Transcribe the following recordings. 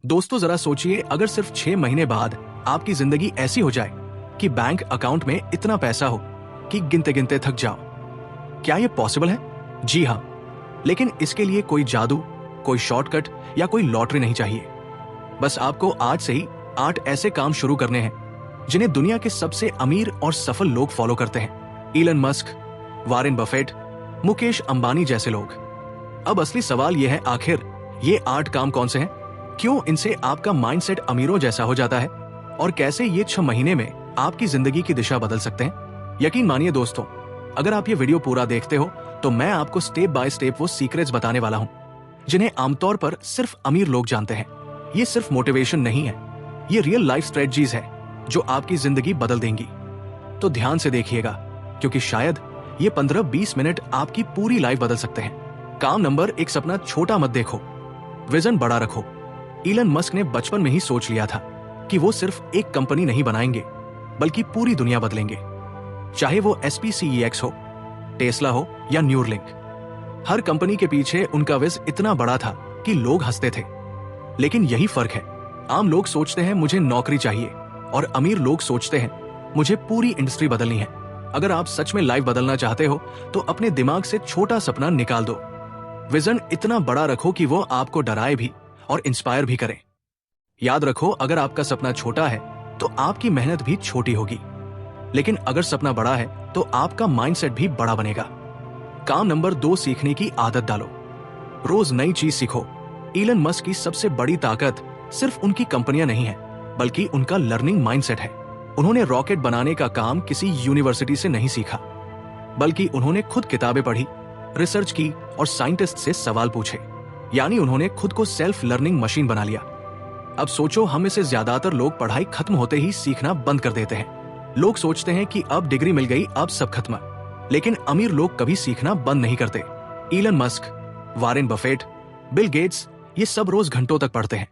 दोस्तों जरा सोचिए, अगर सिर्फ 6 महीने बाद आपकी जिंदगी ऐसी हो जाए कि बैंक अकाउंट में इतना पैसा हो कि गिनते गिनते थक जाओ। क्या यह पॉसिबल है? जी हाँ, लेकिन इसके लिए कोई जादू, कोई शॉर्टकट या कोई लॉटरी नहीं चाहिए। बस आपको आज से ही 8 ऐसे काम शुरू करने हैं जिन्हें दुनिया के सबसे अमीर और सफल लोग फॉलो करते हैं। Elon Musk, Warren Buffett, Mukesh Ambani जैसे लोग। अब असली सवाल यह है, आखिर ये 8 काम कौन से हैं? क्यों इनसे आपका माइंडसेट अमीरों जैसा हो जाता है? और कैसे ये 6 महीने में आपकी जिंदगी की दिशा बदल सकते हैं? यकीन मानिए दोस्तों, अगर आप ये वीडियो पूरा देखते हो तो मैं आपको स्टेप बाय स्टेप वो सीक्रेट्स बताने वाला हूं जिन्हें आमतौर पर सिर्फ अमीर लोग जानते हैं। ये सिर्फ मोटिवेशन नहीं है, ये रियल लाइफ स्ट्रेटजीज है जो आपकी जिंदगी बदल देंगी। तो ध्यान से देखिएगा, क्योंकि शायद ये 15-20 मिनट आपकी पूरी लाइफ बदल सकते हैं। काम नंबर 1, सपना छोटा मत देखो, विजन बड़ा रखो। इलन मस्क ने बचपन में ही सोच लिया था कि वो सिर्फ एक कंपनी नहीं बनाएंगे, बल्कि पूरी दुनिया बदलेंगे। चाहे वो SPCEX हो, टेस्ला हो या न्यूरलिंक, हर कंपनी के पीछे उनका विज इतना बड़ा था कि लोग हंसते थे। लेकिन यही फर्क है, आम लोग सोचते हैं मुझे नौकरी चाहिए, और अमीर लोग सोचते हैं मुझे पूरी इंडस्ट्री बदलनी है। अगर आप सच में लाइफ बदलना चाहते हो तो अपने दिमाग से छोटा सपना निकाल दो। विजन इतना बड़ा रखो कि वो आपको डराए भी और इंस्पायर भी करे। याद रखो, अगर आपका सपना छोटा है तो आपकी मेहनत भी छोटी होगी, लेकिन अगर सपना बड़ा है तो आपका माइंडसेट भी बड़ा बनेगा। काम नंबर 2, सीखने की आदत डालो। रोज नई चीज सीखो। इलन मस्क की सबसे बड़ी ताकत सिर्फ उनकी कंपनियां नहीं है, बल्कि उनका लर्निंग माइंडसेट है। उन्होंने रॉकेट बनाने का काम किसी यूनिवर्सिटी से नहीं सीखा, बल्कि उन्होंने खुद किताबें पढ़ी, रिसर्च की और साइंटिस्ट से सवाल पूछे। यानी उन्होंने खुद को सेल्फ लर्निंग मशीन बना लिया। अब सोचो, हम में से ज्यादातर लोग पढ़ाई खत्म होते ही सीखना बंद कर देते हैं। लोग सोचते हैं कि अब डिग्री मिल गई, अब सब खत्म। लेकिन अमीर लोग कभी सीखना बंद नहीं करते। Elon Musk, Warren Buffett, Bill Gates, ये सब रोज घंटों तक पढ़ते हैं।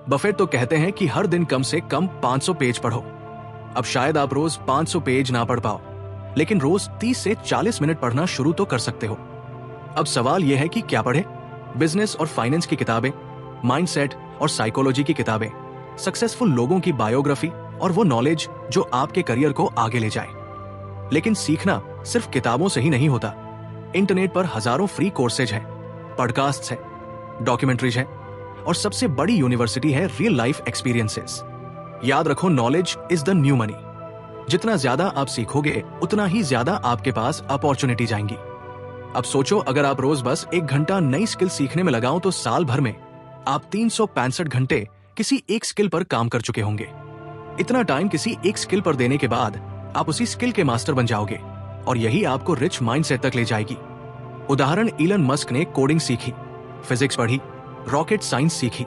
बफेट तो कहते हैं कि हर दिन कम से कम 500 पेज पढ़ो। अब शायद आप रोज 500 पेज ना पढ़ पाओ, लेकिन रोज 30 से 40 मिनट पढ़ना शुरू तो कर सकते हो। अब सवाल यह है कि क्या पढ़े? बिजनेस और फाइनेंस की किताबें, माइंडसेट और साइकोलॉजी की किताबें, सक्सेसफुल लोगों की बायोग्राफी और वो नॉलेज जो आपके करियर को आगे ले जाए। लेकिन सीखना सिर्फ किताबों से ही नहीं होता। इंटरनेट पर हजारों फ्री कोर्सेज हैं, पॉडकास्ट्स हैं, डॉक्यूमेंट्रीज हैं, और सबसे बड़ी यूनिवर्सिटी है रियल लाइफ एक्सपीरियंसेस। याद रखो, knowledge is the new money. जितना ज्यादा आप सीखोगे, उतना ही ज्यादा आपके पास अपॉर्चुनिटी जाएंगी। अब सोचो, अगर आप रोज बस 1 घंटा नई स्किल सीखने में लगाओ तो साल भर में आप 365 घंटे किसी एक स्किल पर काम कर चुके होंगे। इतना टाइम किसी एक स्किल पर देने के बाद आप उसी स्किल के मास्टर बन जाओगे, और यही आपको रिच माइंडसेट तक ले जाएगी। उदाहरण, इलन मस्क ने कोडिंग सीखी, फिजिक्स पढ़ी, रॉकेट साइंस सीखी।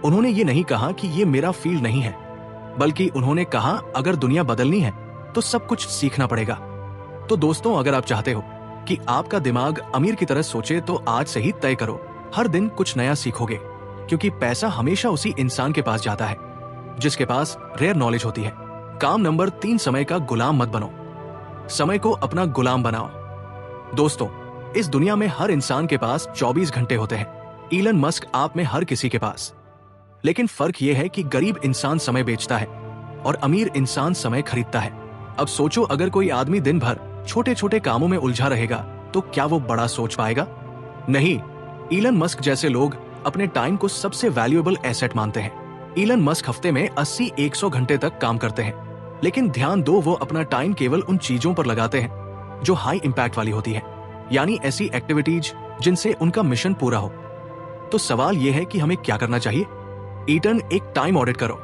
उन्होंने ये नहीं कहा कि ये मेरा फील्ड नहीं है, बल्कि उन्होंने कहा अगर दुनिया बदलनी है तो सब कुछ सीखना पड़ेगा। तो दोस्तों, अगर आप चाहते हो कि आपका दिमाग अमीर की तरह सोचे तो आज से ही तय करो, हर दिन कुछ नया सीखोगे, क्योंकि पैसा हमेशा उसी इंसान के पास जाता है जिसके पास रेयर नॉलेज होती है। काम नंबर 3, समय का गुलाम मत बनो। समय को अपना गुलाम बनाओ। दोस्तों, इस दुनिया में हर इंसान के पास 24 घंटे होते हैं। इलन मस्क आप में हर किसी के पास। लेकिन फर्क यह है कि गरीब इंसान समय बेचता है और अमीर इंसान समय खरीदता है। अब सोचो, अगर कोई आदमी दिन भर छोटे छोटे कामों में उलझा रहेगा तो क्या वो बड़ा सोच पाएगा? नहीं। इलन मस्क जैसे लोग अपने टाइम को सबसे वैल्यूएबल एसेट मानते हैं। इलन मस्क हफ्ते में 80-100 घंटे तक काम करते हैं, लेकिन ध्यान दो, वो अपना टाइम केवल उन चीजों पर लगाते हैं जो हाई इंपैक्ट वाली होती है, यानी ऐसी एक्टिविटीज जिनसे उनका मिशन पूरा हो। तो सवाल यह है कि हमें क्या करना चाहिए? ईटन, एक टाइम ऑडिट करो।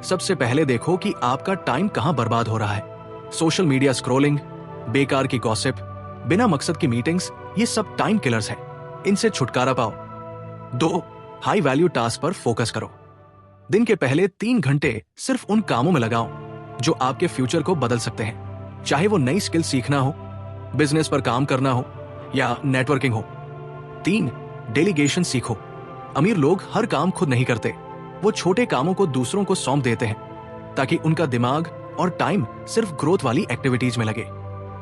सबसे पहले देखो कि आपका टाइम कहां बर्बाद हो रहा है। सोशल मीडिया स्क्रॉलिंग, बेकार की गॉसिप, बिना मकसद की मीटिंग्स, ये सब टाइम किलर्स हैं। इनसे छुटकारा पाओ। 2, हाई वैल्यू टास्क पर फोकस करो। दिन के पहले 3 घंटे सिर्फ उन कामों में लगाओ जो आपके फ्यूचर को बदल सकते हैं। चाहे वो नई स्किल सीखना हो, बिजनेस पर काम करना हो या नेटवर्किंग हो। 3, डेलीगेशन सीखो। अमीर लोग हर काम खुद नहीं करते, वो छोटे कामों को दूसरों को सौंप देते हैं ताकि उनका दिमाग और टाइम सिर्फ ग्रोथ वाली एक्टिविटीज में लगे।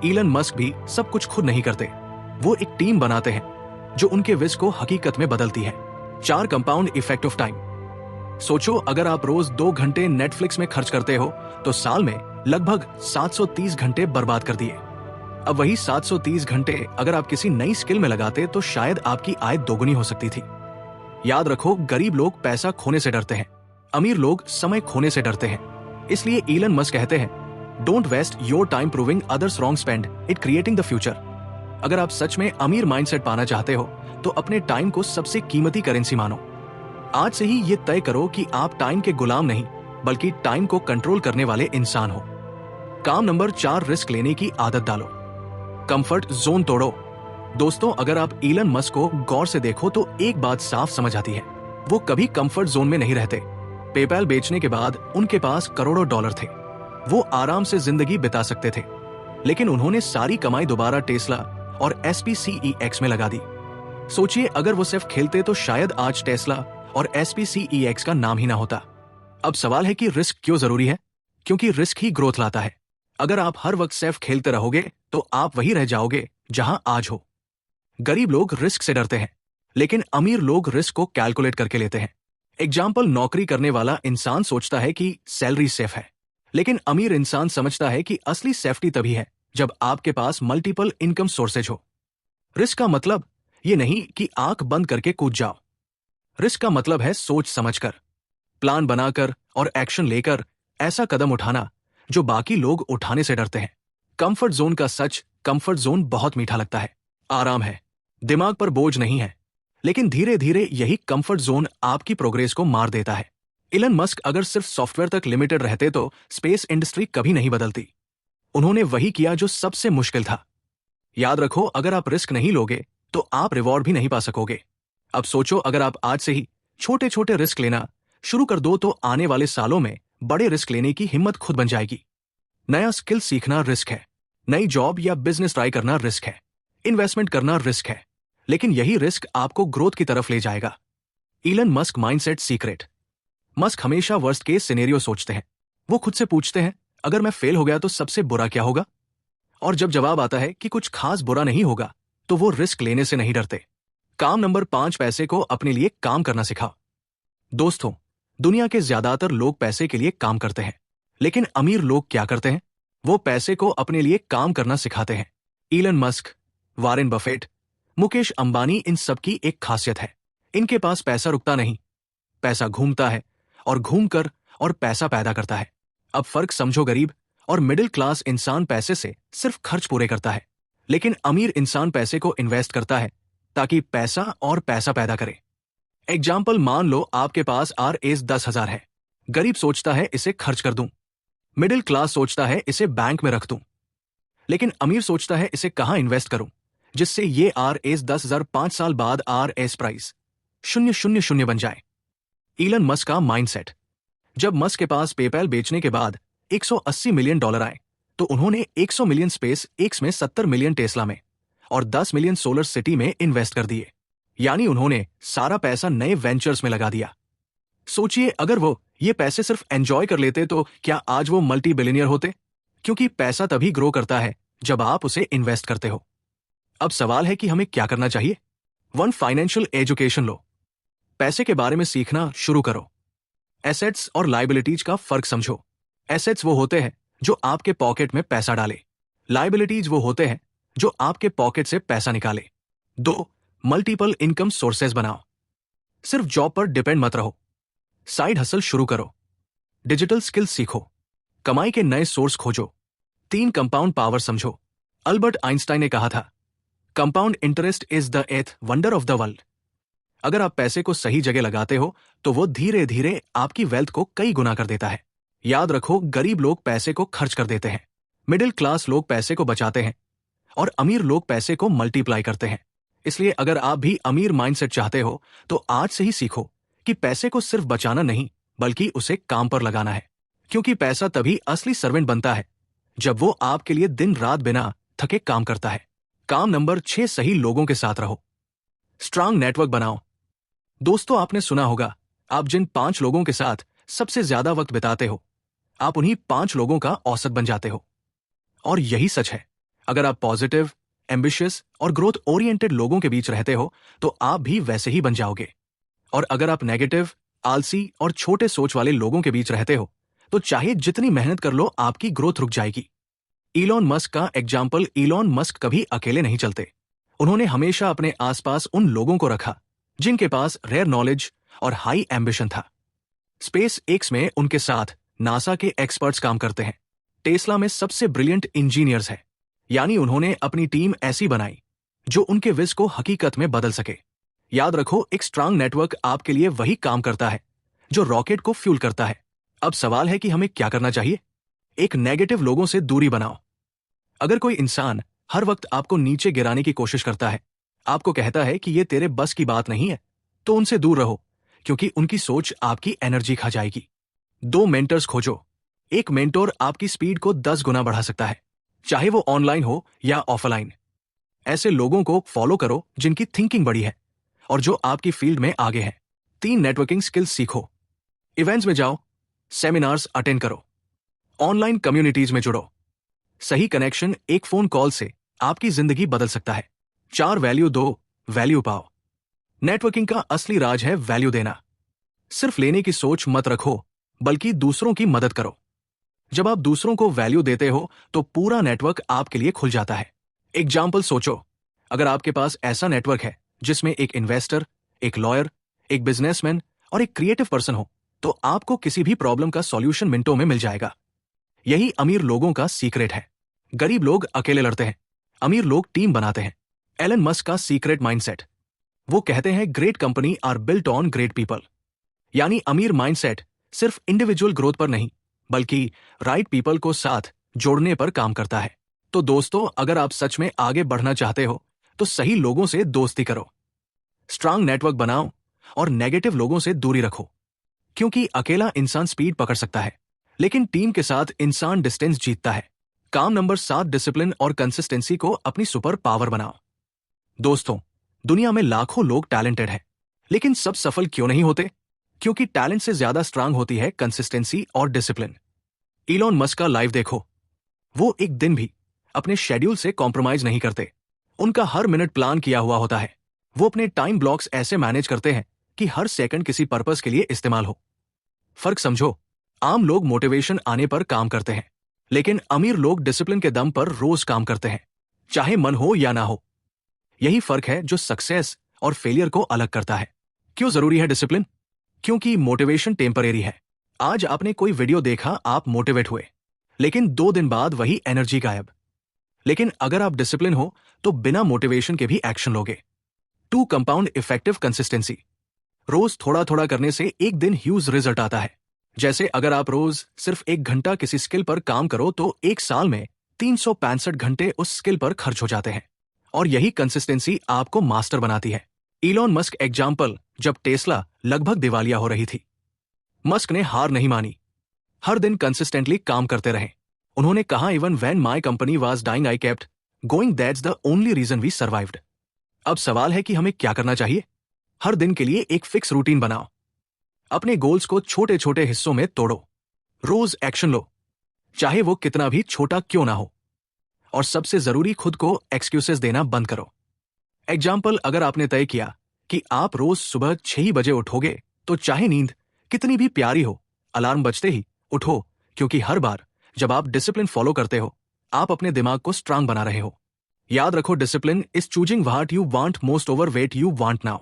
इलन मस्क भी सब कुछ खुद नहीं करते, वो एक टीम बनाते हैं जो उनके विज को हकीकत में बदलती है। 4, कंपाउंड इफेक्ट ऑफ टाइम। सोचो, अगर आप रोज 2 घंटे नेटफ्लिक्स में खर्च करते हो तो साल में लगभग 730 घंटे बर्बाद कर दिए। अब वही 730 घंटे अगर आप किसी नई स्किल में लगाते तो शायद आपकी आय दोगुनी हो सकती थी। याद रखो, गरीब लोग पैसा खोने से डरते हैं, अमीर लोग समय खोने से डरते हैं। इसलिए इलन मस्क कहते हैं, don't waste your time proving others wrong, spend it creating the future. अगर आप सच में अमीर माइंडसेट पाना चाहते हो तो अपने टाइम को सबसे कीमती करेंसी मानो। आज से ही ये तय करो कि आप टाइम के गुलाम नहीं बल्कि टाइम को कंट्रोल करने वाले इंसान हो। काम नंबर 4, रिस्क लेने की आदत डालो। कंफर्ट जोन तोड़ो। दोस्तों, अगर आप इलन मस्क को गौर से देखो तो एक बात साफ समझ आती है, वो कभी कंफर्ट जोन में नहीं रहते। पेपैल बेचने के बाद उनके पास करोड़ों डॉलर थे, वो आराम से जिंदगी बिता सकते थे, लेकिन उन्होंने सारी कमाई दोबारा टेस्ला और SPCEX में लगा दी। सोचिए, अगर वो सिर्फ खेलते तो शायद आज टेस्ला और SPCEX का नाम ही ना होता। अब सवाल है कि रिस्क क्यों जरूरी है? क्योंकि रिस्क ही ग्रोथ लाता है। अगर आप हर वक्त सिर्फ खेलते रहोगे तो आप वही रह जाओगे जहां आज हो। गरीब लोग रिस्क से डरते हैं, लेकिन अमीर लोग रिस्क को कैलकुलेट करके लेते हैं। एग्जाम्पल, नौकरी करने वाला इंसान सोचता है कि सैलरी सेफ है, लेकिन अमीर इंसान समझता है कि असली सेफ्टी तभी है जब आपके पास मल्टीपल इनकम सोर्सेज हो। रिस्क का मतलब ये नहीं कि आंख बंद करके कूद जाओ। रिस्क का मतलब है सोच समझकर, प्लान बनाकर और एक्शन लेकर ऐसा कदम उठाना जो बाकी लोग उठाने से डरते हैं। कंफर्ट जोन का सच, कंफर्ट जोन बहुत मीठा लगता है, आराम है, दिमाग पर बोझ नहीं है, लेकिन धीरे धीरे यही कंफर्ट जोन आपकी प्रोग्रेस को मार देता है। इलन मस्क अगर सिर्फ सॉफ्टवेयर तक लिमिटेड रहते तो स्पेस इंडस्ट्री कभी नहीं बदलती। उन्होंने वही किया जो सबसे मुश्किल था। याद रखो, अगर आप रिस्क नहीं लोगे तो आप रिवॉर्ड भी नहीं पा सकोगे। अब सोचो, अगर आप आज से ही छोटे छोटे रिस्क लेना शुरू कर दो तो आने वाले सालों में बड़े रिस्क लेने की हिम्मत खुद बन जाएगी। नया स्किल सीखना रिस्क है, नई जॉब या बिजनेस ट्राई करना रिस्क है, इन्वेस्टमेंट करना रिस्क है, लेकिन यही रिस्क आपको ग्रोथ की तरफ ले जाएगा। Elon Musk mindset secret. Musk हमेशा वर्स्ट केस सिनेरियो सोचते हैं। वो खुद से पूछते हैं, अगर मैं फेल हो गया तो सबसे बुरा क्या होगा? और जब जवाब आता है कि कुछ खास बुरा नहीं होगा तो वो रिस्क लेने से नहीं डरते। काम नंबर 5, पैसे को अपने लिए काम करना सिखाओ। दोस्तों, दुनिया के ज्यादातर लोग पैसे के लिए काम करते हैं, लेकिन अमीर लोग क्या करते हैं? वो पैसे को अपने लिए काम करना सिखाते हैं। Elon Musk, Warren Buffett, Mukesh Ambani, इन सबकी एक खासियत है, इनके पास पैसा रुकता नहीं, पैसा घूमता है और घूमकर और पैसा पैदा करता है। अब फर्क समझो, गरीब और मिडिल क्लास इंसान पैसे से सिर्फ खर्च पूरे करता है, लेकिन अमीर इंसान पैसे को इन्वेस्ट करता है ताकि पैसा और पैसा पैदा करे। एग्जाम्पल, मान लो आपके पास RS 10,000 है। गरीब सोचता है इसे खर्च कर दूं, मिडिल क्लास सोचता है इसे बैंक में रख दूं, लेकिन अमीर सोचता है इसे कहां इन्वेस्ट करूं जिससे ये RS 10,000 5 साल बाद RS प्राइस 000 बन जाए। इलन मस्क का माइंडसेट। जब मस्क के पास पेपैल बेचने के बाद $180 मिलियन आए तो उन्होंने 100 मिलियन स्पेस एक्स में, 70 मिलियन टेस्ला में और 10 मिलियन सोलर सिटी में इन्वेस्ट कर दिए। यानी उन्होंने सारा पैसा नए वेंचर्स में लगा दिया। सोचिए, अगर वो ये पैसे सिर्फ एंजॉय कर लेते तो क्या आज वो मल्टी बिलियनियर होते? क्योंकि पैसा तभी ग्रो करता है जब आप उसे इन्वेस्ट करते हो। अब सवाल है कि हमें क्या करना चाहिए? 1, फाइनेंशियल एजुकेशन लो। पैसे के बारे में सीखना शुरू करो। एसेट्स और लायबिलिटीज का फर्क समझो। एसेट्स वो होते हैं जो आपके पॉकेट में पैसा डाले, लायबिलिटीज वो होते हैं जो आपके पॉकेट से पैसा निकाले। 2, मल्टीपल इनकम सोर्सेज बनाओ। सिर्फ जॉब पर डिपेंड मत रहो, साइड हसल शुरू करो, डिजिटल स्किल सीखो, कमाई के नए सोर्स खोजो। 3, कंपाउंड पावर समझो। अल्बर्ट आइंस्टाइन ने कहा था, compound interest is the 8th wonder of the world. अगर आप पैसे को सही जगह लगाते हो तो वो धीरे धीरे आपकी वेल्थ को कई गुना कर देता है। याद रखो, गरीब लोग पैसे को खर्च कर देते हैं, मिडिल क्लास लोग पैसे को बचाते हैं और अमीर लोग पैसे को मल्टीप्लाई करते हैं। इसलिए अगर आप भी अमीर माइंडसेट चाहते हो तो आज से ही सीखो कि पैसे को सिर्फ बचाना नहीं बल्कि उसे काम पर लगाना है, क्योंकि पैसा तभी असली सर्वेंट बनता है जब वो आपके लिए दिन रात बिना थके काम करता है। काम नंबर 6, सही लोगों के साथ रहो। स्ट्रांग नेटवर्क बनाओ। दोस्तों, आपने सुना होगा, आप जिन 5 लोगों के साथ सबसे ज्यादा वक्त बिताते हो, आप उन्हीं 5 लोगों का औसत बन जाते हो। और यही सच है, अगर आप पॉजिटिव, एम्बिशियस और ग्रोथ ओरिएंटेड लोगों के बीच रहते हो तो आप भी वैसे ही बन जाओगे। और अगर आप नेगेटिव, आलसी और छोटे सोच वाले लोगों के बीच रहते हो तो चाहे जितनी मेहनत कर लो आपकी ग्रोथ रुक जाएगी। इलॉन मस्क का एग्जाम्पल, इलॉन मस्क कभी अकेले नहीं चलते। उन्होंने हमेशा अपने आसपास उन लोगों को रखा जिनके पास रेयर नॉलेज और हाई एम्बिशन था। स्पेस एक्स में उनके साथ नासा के एक्सपर्ट्स काम करते हैं, टेस्ला में सबसे ब्रिलियंट इंजीनियर्स हैं। यानी उन्होंने अपनी टीम ऐसी बनाई जो उनके विज को हकीकत में बदल सके। याद रखो, एक स्ट्रांग नेटवर्क आपके लिए वही काम करता है जो रॉकेट को फ्यूल करता है। अब सवाल है कि हमें क्या करना चाहिए। एक, नेगेटिव लोगों से दूरी बनाओ। अगर कोई इंसान हर वक्त आपको नीचे गिराने की कोशिश करता है, आपको कहता है कि ये तेरे बस की बात नहीं है, तो उनसे दूर रहो, क्योंकि उनकी सोच आपकी एनर्जी खा जाएगी। 2, मेंटर्स खोजो। एक मेंटोर आपकी स्पीड को 10 गुना बढ़ा सकता है, चाहे वो ऑनलाइन हो या ऑफलाइन। ऐसे लोगों को फॉलो करो जिनकी थिंकिंग बड़ी है और जो आपकी फील्ड में आगे हैं। 3, नेटवर्किंग स्किल्स सीखो। इवेंट्स में जाओ, सेमिनार्स अटेंड करो, ऑनलाइन कम्युनिटीज में जुड़ो। सही कनेक्शन एक फोन कॉल से आपकी जिंदगी बदल सकता है। 4, वैल्यू दो, वैल्यू पाओ। नेटवर्किंग का असली राज है वैल्यू देना। सिर्फ लेने की सोच मत रखो, बल्कि दूसरों की मदद करो। जब आप दूसरों को वैल्यू देते हो तो पूरा नेटवर्क आपके लिए खुल जाता है। एग्जाम्पल सोचो, अगर आपके पास ऐसा नेटवर्क है जिसमें एक इन्वेस्टर, एक लॉयर, एक बिजनेसमैन और एक क्रिएटिव पर्सन हो, तो आपको किसी भी प्रॉब्लम का सॉल्यूशन मिनटों में मिल जाएगा। यही अमीर लोगों का सीक्रेट है। गरीब लोग अकेले लड़ते हैं, अमीर लोग टीम बनाते हैं। एलन मस्क का सीक्रेट माइंडसेट, वो कहते हैं great company are built on great people. यानी अमीर माइंडसेट सिर्फ इंडिविजुअल ग्रोथ पर नहीं, बल्कि राइट पीपल को साथ जोड़ने पर काम करता है। तो दोस्तों, अगर आप सच में आगे बढ़ना चाहते हो तो सही लोगों से दोस्ती करो, स्ट्रांग नेटवर्क बनाओ और नेगेटिव लोगों से दूरी रखो। क्योंकि अकेला इंसान स्पीड पकड़ सकता है, लेकिन टीम के साथ इंसान डिस्टेंस जीतता है। काम नंबर 7, डिसिप्लिन और कंसिस्टेंसी को अपनी सुपर पावर बनाओ। दोस्तों, दुनिया में लाखों लोग टैलेंटेड हैं, लेकिन सब सफल क्यों नहीं होते? क्योंकि टैलेंट से ज्यादा स्ट्रांग होती है कंसिस्टेंसी और डिसिप्लिन। इलॉन मस्क का लाइफ देखो, वो एक दिन भी अपने शेड्यूल से कॉम्प्रोमाइज नहीं करते। उनका हर मिनट प्लान किया हुआ होता है। वो अपने टाइम ब्लॉक्स ऐसे मैनेज करते हैं कि हर सेकंड किसी पर्पस के लिए इस्तेमाल हो। फर्क समझो, आम लोग मोटिवेशन आने पर काम करते हैं, लेकिन अमीर लोग डिसिप्लिन के दम पर रोज काम करते हैं, चाहे मन हो या ना हो। यही फर्क है जो सक्सेस और फेलियर को अलग करता है। क्यों जरूरी है डिसिप्लिन? क्योंकि मोटिवेशन टेम्परेरी है। आज आपने कोई वीडियो देखा, आप मोटिवेट हुए, लेकिन 2 दिन बाद वही एनर्जी गायब। लेकिन अगर आप डिसिप्लिन हो तो बिना मोटिवेशन के भी एक्शन लोगे। 2, कंपाउंड इफेक्टिव कंसिस्टेंसी। रोज थोड़ा थोड़ा करने से एक दिन ह्यूज रिजल्ट आता है। जैसे अगर आप रोज सिर्फ 1 घंटा किसी स्किल पर काम करो तो 1 साल में 365 घंटे उस स्किल पर खर्च हो जाते हैं। और यही कंसिस्टेंसी आपको मास्टर बनाती है। इलॉन मस्क एग्जाम्पल, जब टेस्ला लगभग दिवालिया हो रही थी, मस्क ने हार नहीं मानी, हर दिन कंसिस्टेंटली काम करते रहे। उन्होंने कहा, even when my company was dying I kept going, that's the only reason we survived. अब सवाल है कि हमें क्या करना चाहिए। हर दिन के लिए एक फिक्स रूटीन बनाओ, अपने गोल्स को छोटे छोटे हिस्सों में तोड़ो, रोज एक्शन लो, चाहे वो कितना भी छोटा क्यों ना हो। और सबसे जरूरी, खुद को एक्सक्यूजेस देना बंद करो। एग्जाम्पल, अगर आपने तय किया कि आप रोज सुबह 6 ही बजे उठोगे, तो चाहे नींद कितनी भी प्यारी हो, अलार्म बजते ही उठो, क्योंकि हर बार जब आप डिसिप्लिन फॉलो करते हो, आप अपने दिमाग को स्ट्रांग बना रहे हो। याद रखो, discipline is choosing what you want most over weight you want now.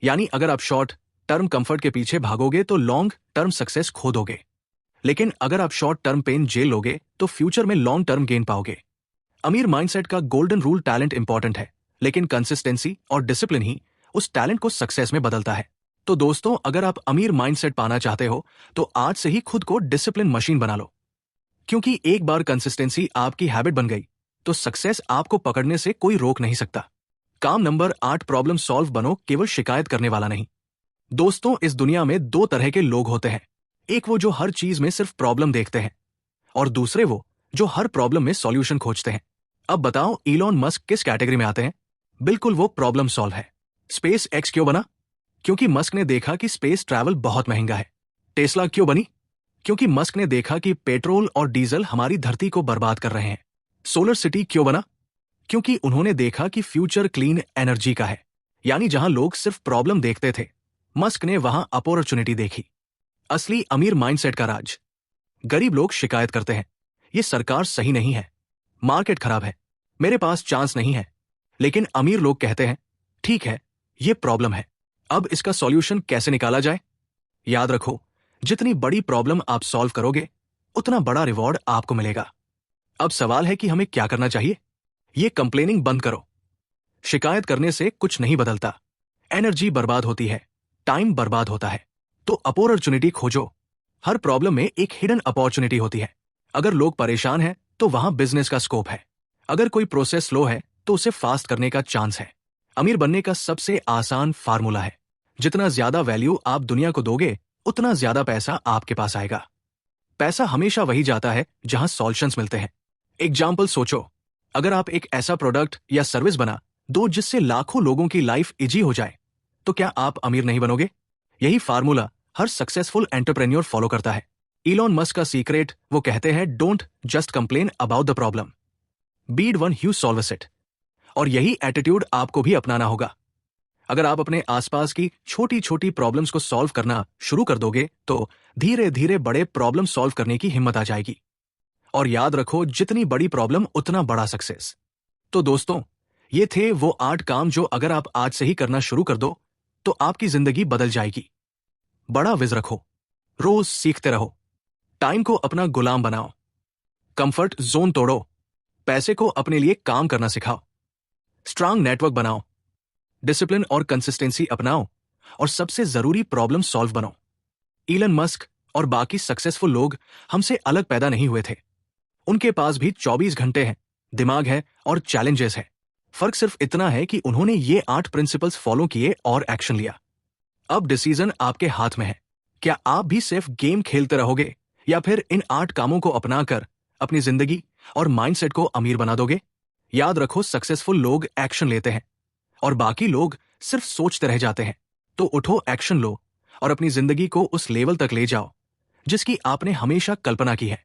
यानी अगर आप शॉर्ट टर्म कंफर्ट के पीछे भागोगे तो लॉन्ग टर्म सक्सेस खो दोगे, लेकिन अगर आप शॉर्ट टर्म पेन झेल लोगे तो फ्यूचर में लॉन्ग टर्म गेन पाओगे। अमीर माइंडसेट का गोल्डन रूल, टैलेंट इंपॉर्टेंट है, लेकिन कंसिस्टेंसी और डिसिप्लिन ही उस टैलेंट को सक्सेस में बदलता है। तो दोस्तों, अगर आप अमीर माइंडसेट पाना चाहते हो तो आज से ही खुद को डिसिप्लिन मशीन बना लो, क्योंकि एक बार कंसिस्टेंसी आपकी हैबिट बन गई तो सक्सेस आपको पकड़ने से कोई रोक नहीं सकता। काम नंबर 8, प्रॉब्लम सॉल्व बनो, केवल शिकायत करने वाला नहीं। दोस्तों, इस दुनिया में 2 तरह के लोग होते हैं। एक वो जो हर चीज में सिर्फ प्रॉब्लम देखते हैं, और दूसरे वो जो हर प्रॉब्लम में सॉल्यूशन खोजते हैं। अब बताओ, इलॉन मस्क किस कैटेगरी में आते हैं? बिल्कुल, वो प्रॉब्लम सॉल्व है। स्पेस एक्स क्यों बना? क्योंकि मस्क ने देखा कि स्पेस ट्रैवल बहुत महंगा है। टेस्ला क्यों बनी? क्योंकि मस्क ने देखा कि पेट्रोल और डीजल हमारी धरती को बर्बाद कर रहे हैं। सोलर सिटी क्यों बना? क्योंकि उन्होंने देखा कि फ्यूचर क्लीन एनर्जी का है। यानी जहां लोग सिर्फ प्रॉब्लम देखते थे, मस्क ने वहां अपॉर्चुनिटी देखी। असली अमीर माइंडसेट का राज। गरीब लोग शिकायत करते हैं, ये सरकार सही नहीं है, मार्केट खराब है, मेरे पास चांस नहीं है। लेकिन अमीर लोग कहते हैं, ठीक है, ये प्रॉब्लम है, अब इसका सॉल्यूशन कैसे निकाला जाए। याद रखो, जितनी बड़ी प्रॉब्लम आप सॉल्व करोगे, उतना बड़ा रिवॉर्ड आपको मिलेगा। अब सवाल है कि हमें क्या करना चाहिए। ये कंप्लेनिंग बंद करो। शिकायत करने से कुछ नहीं बदलता, एनर्जी बर्बाद होती है, टाइम बर्बाद होता है। तो अपॉर्चुनिटी खोजो। हर प्रॉब्लम में एक हिडन अपॉर्चुनिटी होती है। अगर लोग परेशान हैं तो वहां बिजनेस का स्कोप है। अगर कोई प्रोसेस स्लो है तो उसे फास्ट करने का चांस है। अमीर बनने का सबसे आसान फार्मूला है, जितना ज्यादा वैल्यू आप दुनिया को दोगे, उतना ज्यादा पैसा आपके पास आएगा। पैसा हमेशा वही जाता है जहां सॉल्यूशंस मिलते हैं। एग्जाम्पल सोचो, अगर आप एक ऐसा प्रोडक्ट या सर्विस बना दो जिससे लाखों लोगों की लाइफ इजी हो जाए, तो क्या आप अमीर नहीं बनोगे। यही फार्मूला हर सक्सेसफुल एंटरप्रेन्योर फॉलो करता है। इलॉन मस्क का सीक्रेट, वो कहते हैं, don't just complain about the problem, be the one who solves it. और यही एटीट्यूड आपको भी अपनाना होगा। अगर आप अपने आसपास की छोटी छोटी प्रॉब्लम्स को सॉल्व करना शुरू कर दोगे, तो धीरे धीरे बड़े प्रॉब्लम सॉल्व करने की हिम्मत आ जाएगी। और याद रखो, जितनी बड़ी प्रॉब्लम उतना बड़ा सक्सेस। तो दोस्तों, ये थे वो 8 काम जो अगर आप आज से ही करना शुरू कर दो तो आपकी जिंदगी बदल जाएगी। बड़ा विज रखो, रोज सीखते रहो, टाइम को अपना गुलाम बनाओ, कंफर्ट जोन तोड़ो, पैसे को अपने लिए काम करना सिखाओ, स्ट्रांग नेटवर्क बनाओ, डिसिप्लिन और कंसिस्टेंसी अपनाओ, और सबसे जरूरी प्रॉब्लम सॉल्व बनो। इलन मस्क और बाकी सक्सेसफुल लोग हमसे अलग पैदा नहीं हुए थे। उनके पास भी 24 घंटे हैं, दिमाग है और चैलेंजेस है। फर्क सिर्फ इतना है कि उन्होंने ये 8 प्रिंसिपल्स फॉलो किए और एक्शन लिया। अब डिसीजन आपके हाथ में है। क्या आप भी सिर्फ गेम खेलते रहोगे या फिर इन 8 कामों को अपनाकर अपनी जिंदगी और माइंडसेट को अमीर बना दोगे। याद रखो, सक्सेसफुल लोग एक्शन लेते हैं और बाकी लोग सिर्फ सोचते रह जाते हैं। तो उठो, एक्शन लो और अपनी जिंदगी को उस लेवल तक ले जाओ जिसकी आपने हमेशा कल्पना की है।